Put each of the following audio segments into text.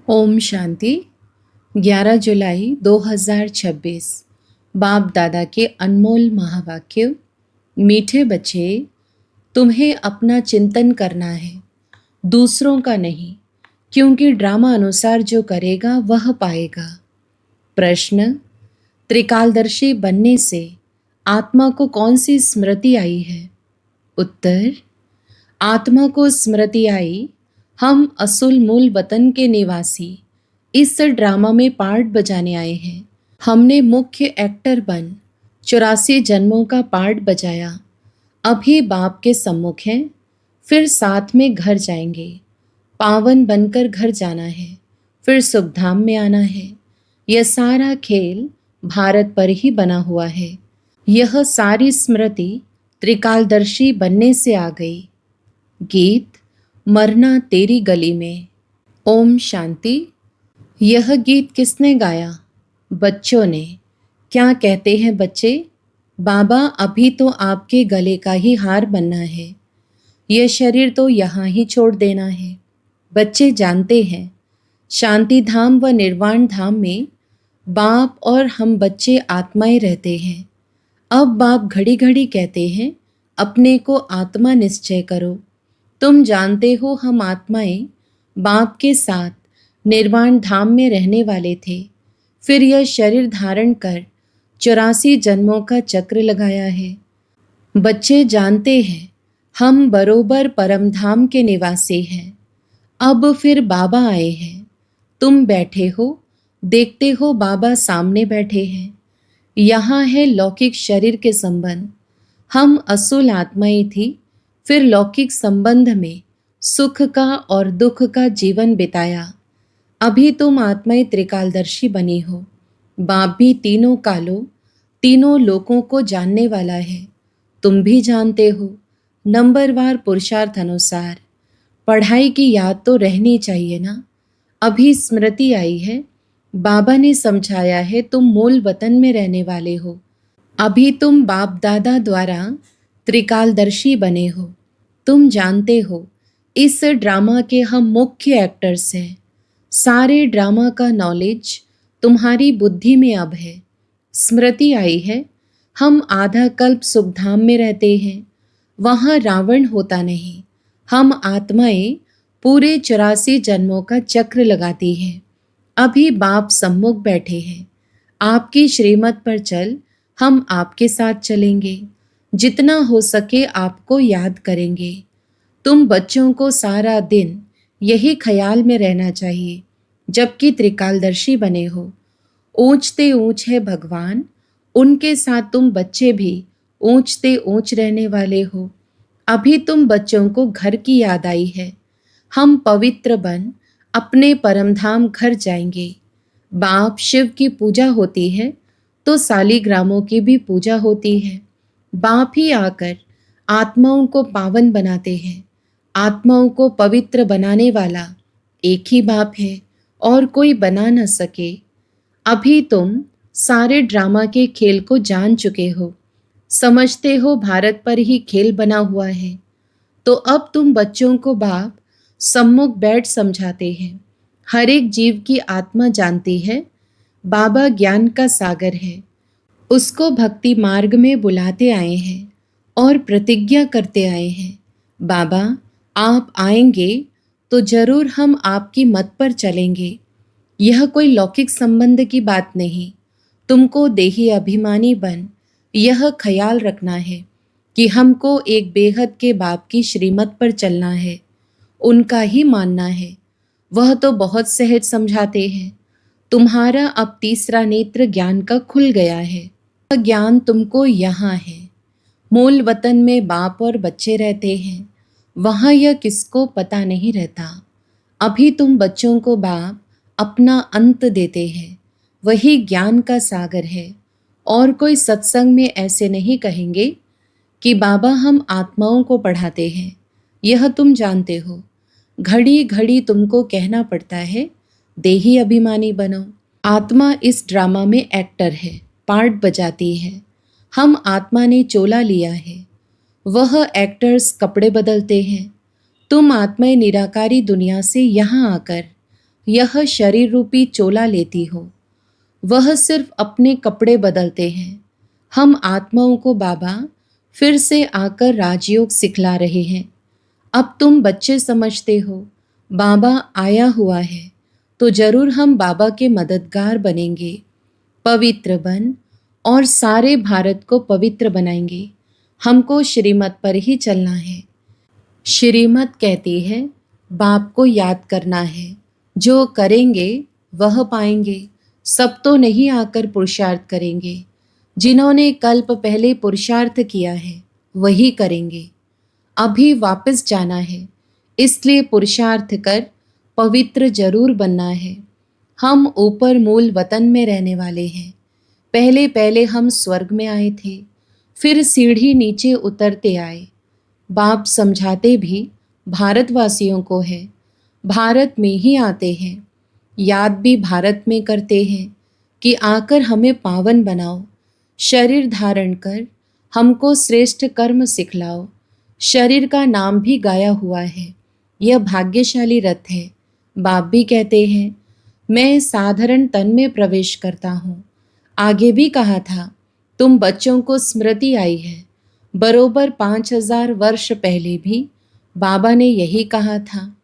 ओम शांति। 11 जुलाई 2026। बाप दादा के अनमोल महावाक्य। मीठे बच्चे, तुम्हें अपना चिंतन करना है, दूसरों का नहीं, क्योंकि ड्रामा अनुसार जो करेगा वह पाएगा। प्रश्न: त्रिकालदर्शी बनने से आत्मा को कौन सी स्मृति आई है? उत्तर: आत्मा को स्मृति आई, हम असुल मूल वतन के निवासी इस ड्रामा में पार्ट बजाने आए हैं। हमने मुख्य एक्टर बन 84 जन्मों का पार्ट बजाया। अभी बाप के सम्मुख हैं, फिर साथ में घर जाएंगे। पावन बनकर घर जाना है, फिर सुखधाम में आना है। यह सारा खेल भारत पर ही बना हुआ है। यह सारी स्मृति त्रिकालदर्शी बनने से आ गई। गीत: मरना तेरी गली में। ओम शांति। यह गीत किसने गाया? बच्चों ने। क्या कहते हैं बच्चे? बाबा, अभी तो आपके गले का ही हार बनना है, यह शरीर तो यहाँ ही छोड़ देना है। बच्चे जानते हैं, शांति धाम व निर्वाण धाम में बाप और हम बच्चे आत्माएं रहते हैं। अब बाप घड़ी घड़ी कहते हैं, अपने को आत्मा निश्चय करो। तुम जानते हो, हम आत्माएं बाप के साथ निर्वाण धाम में रहने वाले थे। फिर यह शरीर धारण कर 84 जन्मों का चक्र लगाया है। बच्चे जानते हैं, हम बरोबर परम धाम के निवासी हैं। अब फिर बाबा आए हैं, तुम बैठे हो, देखते हो बाबा सामने बैठे हैं। यहाँ है लौकिक शरीर के संबंध। हम असुल आत्माएं थी, फिर लौकिक संबंध में सुख का और दुख का जीवन बिताया। अभी तुम आत्माएं त्रिकालदर्शी बनी हो। बाप भी तीनों कालों, तीनों लोकों को जानने वाला है। तुम भी जानते हो, नंबरवार पुरुषार्थ अनुसार पढ़ाई की याद तो रहनी चाहिए ना। अभी स्मृति आई है, बाबा ने समझाया है, तुम मूल वतन में रहने वाले हो। अभी तुम बाप दादा द्वारा त्रिकालदर्शी बने हो। तुम जानते हो, इस ड्रामा के हम मुख्य एक्टर्स हैं। सारे ड्रामा का नॉलेज तुम्हारी बुद्धि में अब है। स्मृति आई है, हम आधा कल्प सुखधाम में रहते हैं, वहाँ रावण होता नहीं। हम आत्माएं पूरे 84 जन्मों का चक्र लगाती हैं। अभी बाप सम्मुख बैठे हैं। आपकी श्रीमत पर चल, हम आपके साथ चलेंगे। जितना हो सके आपको याद करेंगे। तुम बच्चों को सारा दिन यही ख्याल में रहना चाहिए, जबकि त्रिकालदर्शी बने हो। ऊंचते ऊंच है भगवान, उनके साथ तुम बच्चे भी ऊंचते ऊंच रहने वाले हो। अभी तुम बच्चों को घर की याद आई है। हम पवित्र बन अपने परमधाम घर जाएंगे। बाप शिव की पूजा होती है तो सालीग्रामों की भी पूजा होती है। बाप ही आकर आत्माओं को पावन बनाते हैं। आत्माओं को पवित्र बनाने वाला एक ही बाप है, और कोई बना न सके। अभी तुम सारे ड्रामा के खेल को जान चुके हो, समझते हो भारत पर ही खेल बना हुआ है। तो अब तुम बच्चों को बाप सम्मुख बैठ समझाते हैं। हर एक जीव की आत्मा जानती है, बाबा ज्ञान का सागर है। उसको भक्ति मार्ग में बुलाते आए हैं और प्रतिज्ञा करते आए हैं, बाबा आप आएंगे तो जरूर हम आपकी मत पर चलेंगे। यह कोई लौकिक संबंध की बात नहीं। तुमको देही अभिमानी बन यह ख्याल रखना है कि हमको एक बेहद के बाप की श्रीमत पर चलना है, उनका ही मानना है। वह तो बहुत सहज समझाते हैं। तुम्हारा अब तीसरा नेत्र ज्ञान का खुल गया है। यह ज्ञान तुमको यहाँ है। मूल वतन में बाप और बच्चे रहते हैं, वहाँ यह किसको पता नहीं रहता। अभी तुम बच्चों को बाप अपना अंत देते हैं, वही ज्ञान का सागर है। और कोई सत्संग में ऐसे नहीं कहेंगे कि बाबा हम आत्माओं को पढ़ाते हैं। यह तुम जानते हो। घड़ी घड़ी तुमको कहना पड़ता है, देही अभिमानी बनो। आत्मा इस ड्रामा में एक्टर है, पार्ट बजाती है। हम आत्मा ने चोला लिया है, वह एक्टर्स कपड़े बदलते हैं। तुम आत्माएं निराकारी दुनिया से यहाँ आकर यह शरीर रूपी चोला लेती हो। वह सिर्फ अपने कपड़े बदलते हैं। हम आत्माओं को बाबा फिर से आकर राजयोग सिखला रहे हैं। अब तुम बच्चे समझते हो बाबा आया हुआ है, तो जरूर हम बाबा के मददगार बनेंगे। पवित्र बन और सारे भारत को पवित्र बनाएंगे। हमको श्रीमत पर ही चलना है। श्रीमत कहती है बाप को याद करना है। जो करेंगे वह पाएंगे। सब तो नहीं आकर पुरुषार्थ करेंगे। जिन्होंने कल्प पहले पुरुषार्थ किया है वही करेंगे। अभी वापस जाना है, इसलिए पुरुषार्थ कर पवित्र जरूर बनना है। हम ऊपर मूल वतन में रहने वाले हैं। पहले पहले हम स्वर्ग में आए थे, फिर सीढ़ी नीचे उतरते आए। बाप समझाते भी भारतवासियों को है। भारत में ही आते हैं, याद भी भारत में करते हैं कि आकर हमें पावन बनाओ। शरीर धारण कर हमको श्रेष्ठ कर्म सिखलाओ। शरीर का नाम भी गाया हुआ है। यह भाग्यशाली रथ है। बाप भी कहते हैं मैं साधारण तन में प्रवेश करता हूँ। आगे भी कहा था तुम बच्चों को स्मृति आई है। बरोबर 5000 वर्ष पहले भी बाबा ने यही कहा था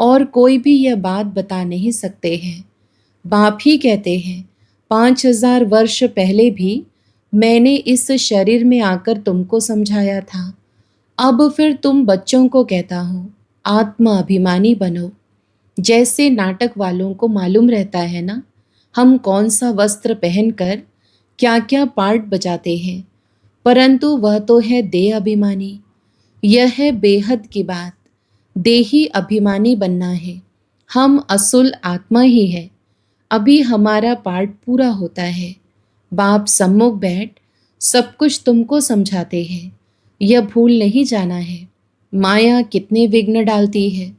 और कोई भी यह बात बता नहीं सकते हैं। बाप ही कहते हैं 5000 वर्ष पहले भी मैंने इस शरीर में आकर तुमको समझाया था। अब फिर तुम बच्चों को कहता हूँ आत्मा अभिमानी बनो। जैसे नाटक वालों को मालूम रहता है ना, हम कौन सा वस्त्र पहनकर क्या क्या पार्ट बजाते हैं, परंतु वह तो है देह अभिमानी। यह है बेहद की बात। देही अभिमानी बनना है। हम असुल आत्मा ही है। अभी हमारा पार्ट पूरा होता है। बाप सम्मुख बैठ सब कुछ तुमको समझाते हैं। यह भूल नहीं जाना है माया कितने विघ्न डालती है।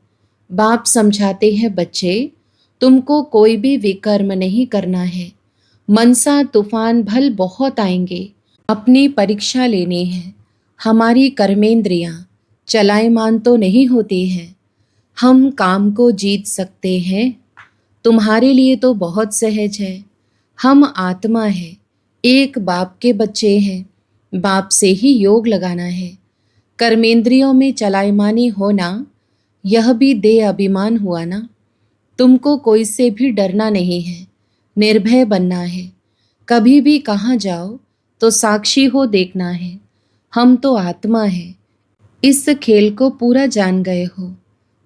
बाप समझाते हैं बच्चे तुमको कोई भी विकर्म नहीं करना है। मनसा तूफान भल बहुत आएंगे। अपनी परीक्षा लेनी है। हमारी कर्मेंद्रियां चलायमान तो नहीं होती हैं। हम काम को जीत सकते हैं। तुम्हारे लिए तो बहुत सहज है। हम आत्मा है, एक बाप के बच्चे हैं। बाप से ही योग लगाना है। कर्मेंद्रियों में चलायमानी होना यह भी देह अभिमान हुआ ना। तुमको कोई से भी डरना नहीं है, निर्भय बनना है। कभी भी कहाँ जाओ तो साक्षी हो देखना है। हम तो आत्मा है। इस खेल को पूरा जान गए हो।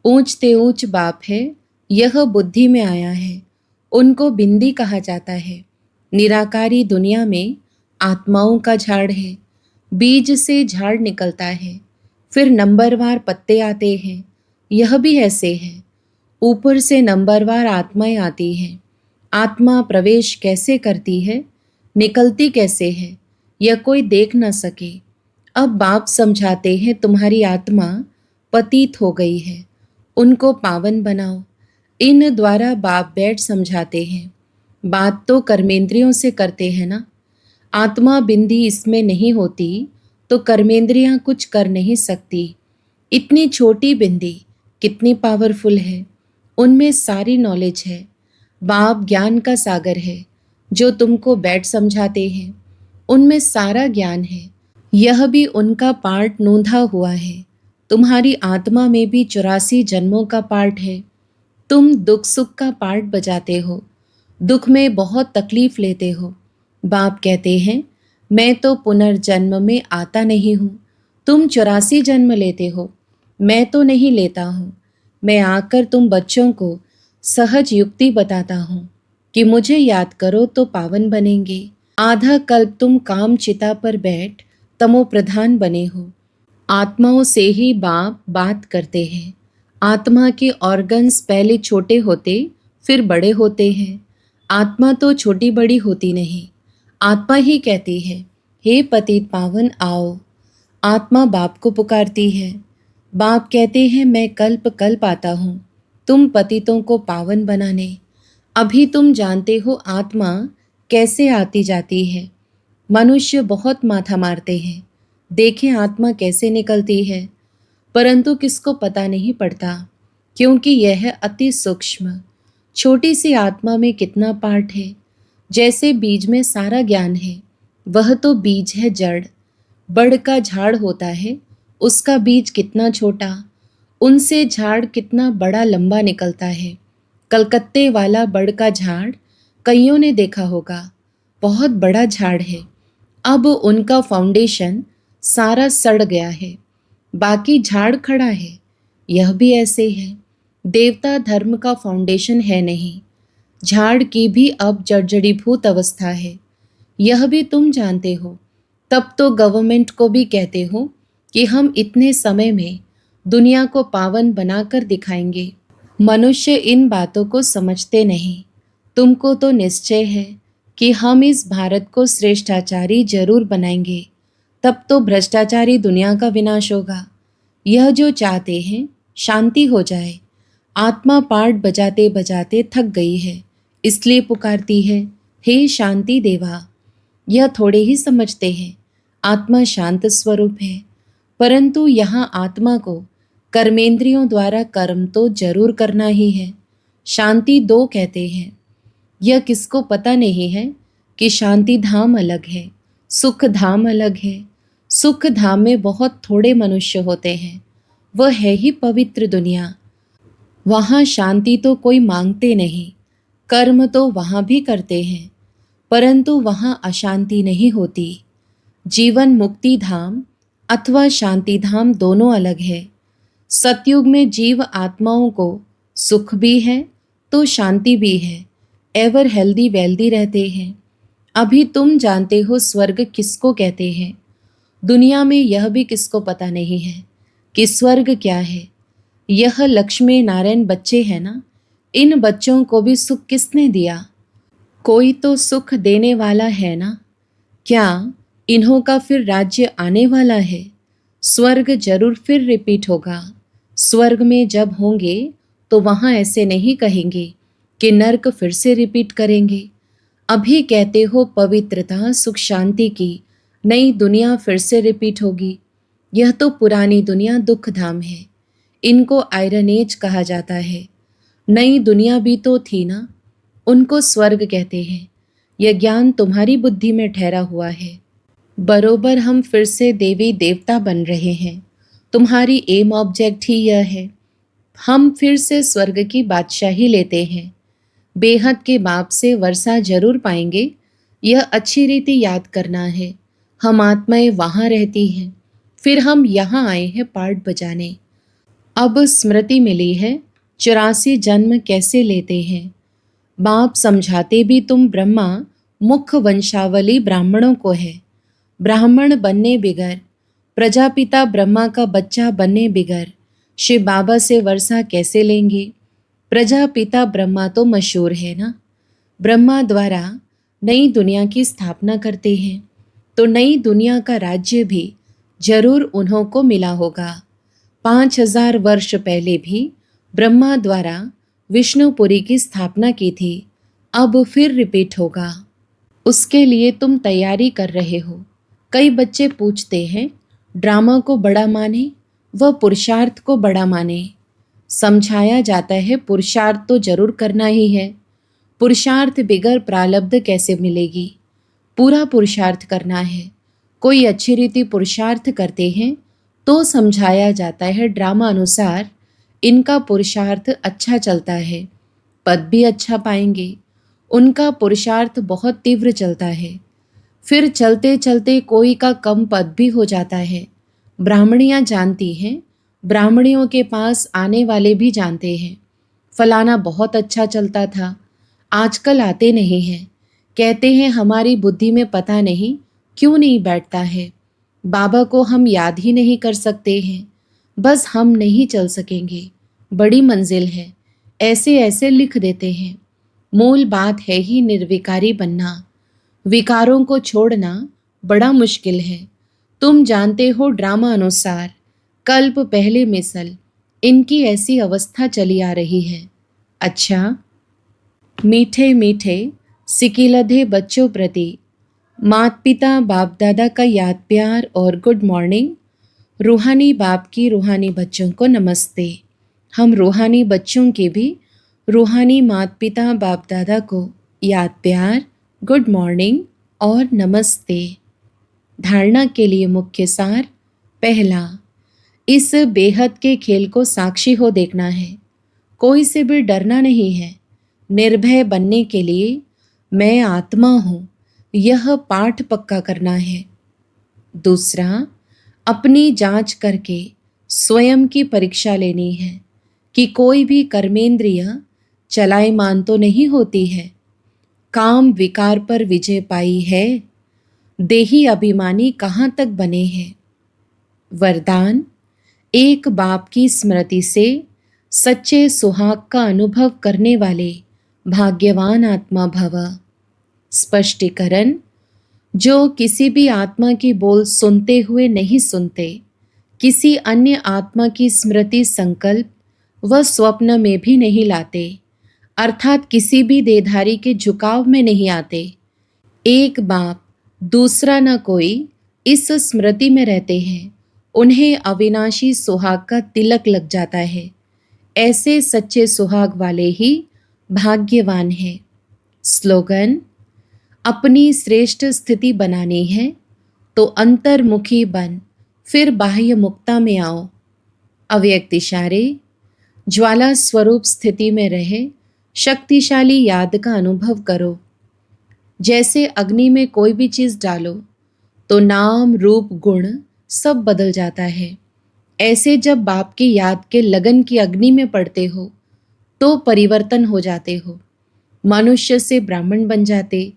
ऊंचते ऊंच बाप है, यह बुद्धि में आया है। उनको बिंदी कहा जाता है। निराकारी दुनिया में आत्माओं का झाड़ है। बीज से झाड़ निकलता है, फिर नंबरवार पत्ते आते हैं। यह भी ऐसे है। ऊपर से नंबरवार आत्माएं आती हैं। आत्मा प्रवेश कैसे करती है, निकलती कैसे है, यह कोई देख न सके। अब बाप समझाते हैं तुम्हारी आत्मा पतित हो गई है, उनको पावन बनाओ। इन द्वारा बाप बैठ समझाते हैं। बात तो कर्मेंद्रियों से करते हैं ना। आत्मा बिंदी इसमें नहीं होती तो कर्मेंद्रियां कुछ कर नहीं सकती। इतनी छोटी बिंदी कितनी पावरफुल है, उनमें सारी नॉलेज है। बाप ज्ञान का सागर है। जो तुमको बैठ समझाते हैं उनमें सारा ज्ञान है। यह भी उनका पार्ट नोंधा हुआ है। तुम्हारी आत्मा में भी 84 जन्मों का पार्ट है। तुम दुख सुख का पार्ट बजाते हो। दुख में बहुत तकलीफ लेते हो। बाप कहते हैं मैं तो पुनर्जन्म में आता नहीं हूँ। तुम 84 जन्म लेते हो, मैं तो नहीं लेता हूँ। मैं आकर तुम बच्चों को सहज युक्ति बताता हूँ कि मुझे याद करो तो पावन बनेंगे। आधा कल्प तुम काम चिता पर बैठ तमो प्रधान बने हो। आत्माओं से ही बाप बात करते हैं। आत्मा के ऑर्गन्स पहले छोटे होते फिर बड़े होते हैं। आत्मा तो छोटी बड़ी होती नहीं। आत्मा ही कहती है हे पतित पावन आओ। आत्मा बाप को पुकारती है। बाप कहते हैं मैं कल्प कल्प आता हूँ तुम पतितों को पावन बनाने। अभी तुम जानते हो आत्मा कैसे आती जाती है। मनुष्य बहुत माथा मारते हैं, देखें आत्मा कैसे निकलती है, परंतु किसको पता नहीं पड़ता, क्योंकि यह है अति सूक्ष्म। छोटी सी आत्मा में कितना पार्ट है। जैसे बीज में सारा ज्ञान है, वह तो बीज है जड़। बड़ का झाड़ होता है, उसका बीज कितना छोटा, उनसे झाड़ कितना बड़ा लंबा निकलता है। कलकत्ते वाला बड़ का झाड़ कईयों ने देखा होगा, बहुत बड़ा झाड़ है। अब उनका फाउंडेशन सारा सड़ गया है, बाकी झाड़ खड़ा है। यह भी ऐसे है। देवता धर्म का फाउंडेशन है नहीं, झाड़ की भी अब जर्जरीभूत अवस्था है। यह भी तुम जानते हो। तब तो गवर्नमेंट को भी कहते हो कि हम इतने समय में दुनिया को पावन बनाकर दिखाएंगे। मनुष्य इन बातों को समझते नहीं। तुमको तो निश्चय है कि हम इस भारत को श्रेष्ठाचारी जरूर बनाएंगे। तब तो भ्रष्टाचारी दुनिया का विनाश होगा। यह जो चाहते हैं शांति हो जाए। आत्मा पाठ बजाते बजाते थक गई है, इसलिए पुकारती है, हे शांति देवा। यह थोड़े ही समझते हैं आत्मा शांत स्वरूप है, परंतु यहाँ आत्मा को कर्मेंद्रियों द्वारा कर्म तो जरूर करना ही है। शांति दो कहते हैं। यह किसको पता नहीं है कि शांति धाम अलग है, सुख धाम अलग है। सुख धाम में बहुत थोड़े मनुष्य होते हैं, वह है ही पवित्र दुनिया। वहाँ शांति तो कोई मांगते नहीं, कर्म तो वहाँ भी करते हैं, परंतु वहाँ अशांति नहीं होती। जीवन मुक्ति धाम अथवा शांति धाम दोनों अलग है। सतयुग में जीव आत्माओं को सुख भी है तो शांति भी है, एवर हेल्दी वेल्दी रहते हैं। अभी तुम जानते हो स्वर्ग किसको कहते हैं। दुनिया में यह भी किसको पता नहीं है कि स्वर्ग क्या है। यह लक्ष्मी नारायण बच्चे हैं ना, इन बच्चों को भी सुख किसने दिया। कोई तो सुख देने वाला है ना। क्या इन्हों का फिर राज्य आने वाला है। स्वर्ग जरूर फिर रिपीट होगा। स्वर्ग में जब होंगे तो वहाँ ऐसे नहीं कहेंगे कि नर्क फिर से रिपीट करेंगे। अभी कहते हो पवित्रता सुख शांति की नई दुनिया फिर से रिपीट होगी। यह तो पुरानी दुनिया दुख धाम है, इनको आयरन एज कहा जाता है। नई दुनिया भी तो थी ना, उनको स्वर्ग कहते हैं। यह ज्ञान तुम्हारी बुद्धि में ठहरा हुआ है। बरोबर हम फिर से देवी देवता बन रहे हैं। तुम्हारी एम ऑब्जेक्ट ही यह है। हम फिर से स्वर्ग की बादशाही लेते हैं। बेहद के बाप से वर्षा जरूर पाएंगे, यह अच्छी रीति याद करना है। हम आत्माएं वहाँ रहती हैं, फिर हम यहाँ आए हैं पार्ट बजाने। अब स्मृति मिली है 84 जन्म कैसे लेते हैं। बाप समझाते भी तुम ब्रह्मा मुख्य वंशावली ब्राह्मणों को है। ब्राह्मण बनने बिगर, प्रजापिता ब्रह्मा का बच्चा बनने बिगर शिव बाबा से वर्षा कैसे लेंगे। प्रजापिता ब्रह्मा तो मशहूर है ना। ब्रह्मा द्वारा नई दुनिया की स्थापना करते हैं, तो नई दुनिया का राज्य भी जरूर उन्हों को मिला होगा। 5000 वर्ष पहले भी ब्रह्मा द्वारा विष्णुपुरी की स्थापना की थी, अब फिर रिपीट होगा। उसके लिए तुम तैयारी कर रहे हो। कई बच्चे पूछते हैं ड्रामा को बड़ा माने व पुरुषार्थ को बड़ा माने। समझाया जाता है पुरुषार्थ तो जरूर करना ही है। पुरुषार्थ बिगर प्रारब्ध कैसे मिलेगी। पूरा पुरुषार्थ करना है। कोई अच्छी रीति पुरुषार्थ करते हैं तो समझाया जाता है ड्रामा अनुसार इनका पुरुषार्थ अच्छा चलता है, पद भी अच्छा पाएंगे। उनका पुरुषार्थ बहुत तीव्र चलता है, फिर चलते चलते कोई का कम पद भी हो जाता है। ब्राह्मणियाँ जानती हैं, ब्राह्मणियों के पास आने वाले भी जानते हैं फलाना बहुत अच्छा चलता था, आजकल आते नहीं हैं। कहते हैं हमारी बुद्धि में पता नहीं क्यों नहीं बैठता है। बाबा को हम याद ही नहीं कर सकते हैं, बस हम नहीं चल सकेंगे, बड़ी मंजिल है, ऐसे ऐसे लिख देते हैं। मूल बात है ही निर्विकारी बनना। विकारों को छोड़ना बड़ा मुश्किल है। तुम जानते हो ड्रामा अनुसार कल्प पहले मिसल इनकी ऐसी अवस्था चली आ रही है। अच्छा, मीठे मीठे सिकिलधे बच्चों प्रति माता पिता बाप दादा का याद प्यार और गुड मॉर्निंग। रूहानी बाप की रूहानी बच्चों को नमस्ते। हम रूहानी बच्चों के भी रूहानी माता पिता बाप दादा को याद प्यार, गुड मॉर्निंग और नमस्ते। धारणा के लिए मुख्य सार। पहला, इस बेहद के खेल को साक्षी हो देखना है। कोई से भी डरना नहीं है। निर्भय बनने के लिए मैं आत्मा हूँ, यह पाठ पक्का करना है। दूसरा, अपनी जांच करके स्वयं की परीक्षा लेनी है कि कोई भी कर्मेंद्रिय चलायमान तो नहीं होती है। काम विकार पर विजय पाई है। देही अभिमानी कहाँ तक बने हैं। वरदान, एक बाप की स्मृति से सच्चे सुहाग का अनुभव करने वाले भाग्यवान आत्मा भव। स्पष्टीकरण, जो किसी भी आत्मा की बोल सुनते हुए नहीं सुनते, किसी अन्य आत्मा की स्मृति संकल्प व स्वप्न में भी नहीं लाते, अर्थात किसी भी देहधारी के झुकाव में नहीं आते। एक बाप दूसरा न कोई इस स्मृति में रहते हैं, उन्हें अविनाशी सुहाग का तिलक लग जाता है। ऐसे सच्चे सुहाग वाले ही भाग्यवान हैं। स्लोगन, अपनी श्रेष्ठ स्थिति बनानी है तो अंतर्मुखी बन फिर बाह्य मुक्ता में आओ। अव्यक्त इशारे, ज्वाला स्वरूप स्थिति में रहे शक्तिशाली याद का अनुभव करो। जैसे अग्नि में कोई भी चीज डालो तो नाम रूप गुण सब बदल जाता है। ऐसे जब बाप की याद के लगन की अग्नि में पड़ते हो तो परिवर्तन हो जाते हो। मनुष्य से ब्राह्मण बन जाते,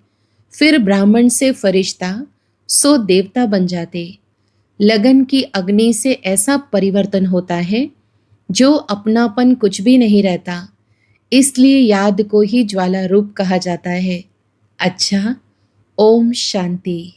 फिर ब्राह्मण से फरिश्ता सो देवता बन जाते। लगन की अग्नि से ऐसा परिवर्तन होता है जो अपनापन कुछ भी नहीं रहता। इसलिए याद को ही ज्वाला रूप कहा जाता है। अच्छा, ओम शांति।